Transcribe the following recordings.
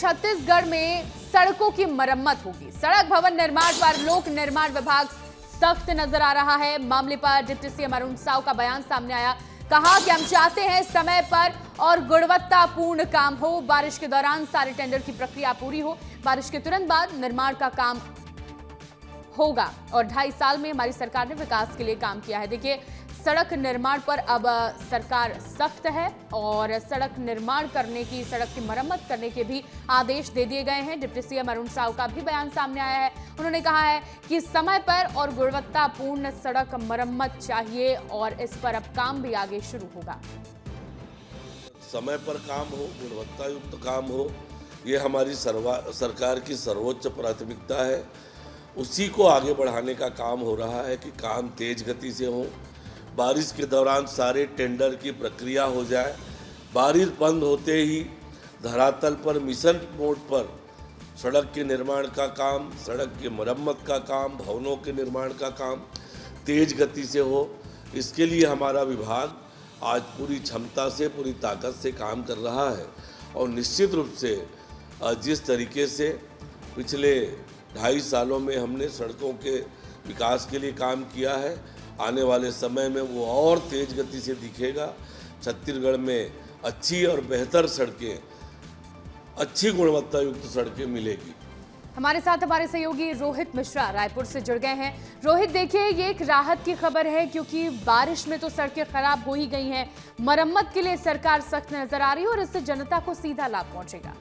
छत्तीसगढ़ में सड़कों की मरम्मत होगी। सड़क भवन निर्माण पर लोक निर्माण विभाग सख्त नजर आ रहा है। मामले पर डिप्टी सीएम अरुण साव का बयान सामने आया। कहा कि हम चाहते हैं समय पर और गुणवत्तापूर्ण काम हो। बारिश के दौरान सारे टेंडर की प्रक्रिया पूरी हो। बारिश के तुरंत बाद निर्माण का काम होगा और 2.5 साल में हमारी सरकार ने विकास के लिए काम किया है। देखिए, सड़क निर्माण पर अब सरकार सख्त है और सड़क निर्माण करने की, सड़क की मरम्मत करने के भी आदेश दे दिए गए हैं। डिप्टी सीएम अरुण साव का भी बयान सामने आया है। उन्होंने कहा है कि समय पर और गुणवत्तापूर्ण सड़क मरम्मत चाहिए और इस पर अब काम भी आगे शुरू होगा। समय पर काम हो, गुणवत्ता युक्त काम हो, ये हमारी सरकार की सर्वोच्च प्राथमिकता है। उसी को आगे बढ़ाने का काम हो रहा है कि काम तेज गति से हो। बारिश के दौरान सारे टेंडर की प्रक्रिया हो जाए। बारिश बंद होते ही धरातल पर मिशन मोड पर सड़क के निर्माण का काम, सड़क की मरम्मत का काम, भवनों के निर्माण का काम तेज गति से हो। इसके लिए हमारा विभाग आज पूरी क्षमता से, पूरी ताकत से काम कर रहा है और निश्चित रूप से जिस तरीके से पिछले 2.5 सालों में हमने सड़कों के विकास के लिए काम किया है, आने वाले समय में वो और तेज गति से दिखेगा। छत्तीसगढ़ में अच्छी और बेहतर सड़कें, अच्छी गुणवत्ता युक्त सड़कें मिलेगी। हमारे साथ हमारे सहयोगी रोहित मिश्रा रायपुर से जुड़ गए हैं। रोहित, देखिए, ये एक राहत की खबर है क्योंकि बारिश में तो सड़कें खराब हो ही गई हैं। मरम्मत के लिए सरकार सख्त नजर आ रही है और इससे जनता को सीधा लाभ पहुंचेगा।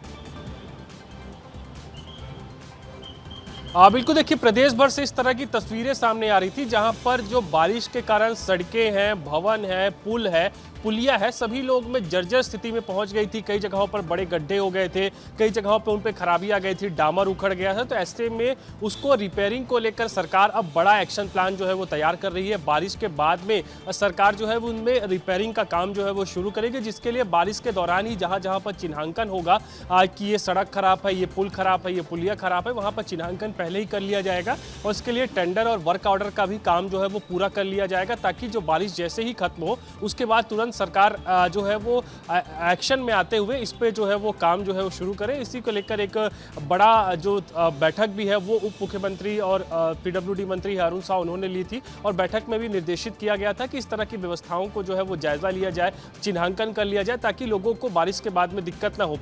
बिल्कुल, देखिए, प्रदेश भर से इस तरह की तस्वीरें सामने आ रही थी जहां पर जो बारिश के कारण सड़कें हैं, भवन है, पुल है, पुलिया है, सभी लोग में जर्जर स्थिति में पहुंच गई थी। कई जगहों पर बड़े गड्ढे हो गए थे, कई जगहों पर उन पे खराबी आ गई थी, डामर उखड़ गया था। तो ऐसे में उसको रिपेयरिंग को लेकर सरकार अब बड़ा एक्शन प्लान जो है वो तैयार कर रही है। बारिश के बाद में सरकार जो है वो उनमें रिपेयरिंग का काम जो है वो शुरू करेगी, जिसके लिए बारिश के दौरान ही जहाँ जहाँ पर चिन्हांकन होगा कि ये सड़क खराब है, ये पुल खराब है, ये पुलिया खराब है, वहाँ पर चिन्हांकन पहले ही कर लिया जाएगा और उसके लिए टेंडर और वर्क ऑर्डर का भी काम जो है वो पूरा कर लिया जाएगा, ताकि जो बारिश जैसे ही खत्म हो उसके बाद तुरंत सरकार जो है वो एक्शन में आते हुए इस पे जो है वो काम जो है वो शुरू करे। इसी को लेकर एक बड़ा जो बैठक भी है वो उप मुख्यमंत्री और पीडब्ल्यूडी मंत्री अरुण साव उन्होंने ली थी और बैठक में भी निर्देशित किया गया था कि इस तरह की व्यवस्थाओं को जो है वो जायजा लिया जाए, चिन्हांकन कर लिया जाए, ताकि लोगों को बारिश के बाद में दिक्कत ना हो।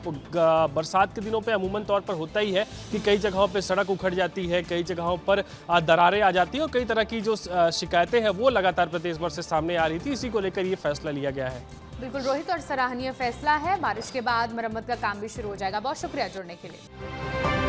बरसात के दिनों पर अमूमन तौर पर होता ही है कि कई जगहों पर सड़क उखड़ जाती है, कई जगहों पर दरारें आ जाती है और कई तरह की जो शिकायतें हैं वो लगातार प्रदेश भर से सामने आ रही थी। इसी को लेकर ये फैसला लिया गया है। बिल्कुल रोहित, और सराहनीय फैसला है। बारिश के बाद मरम्मत का काम भी शुरू हो जाएगा। बहुत शुक्रिया जुड़ने के लिए।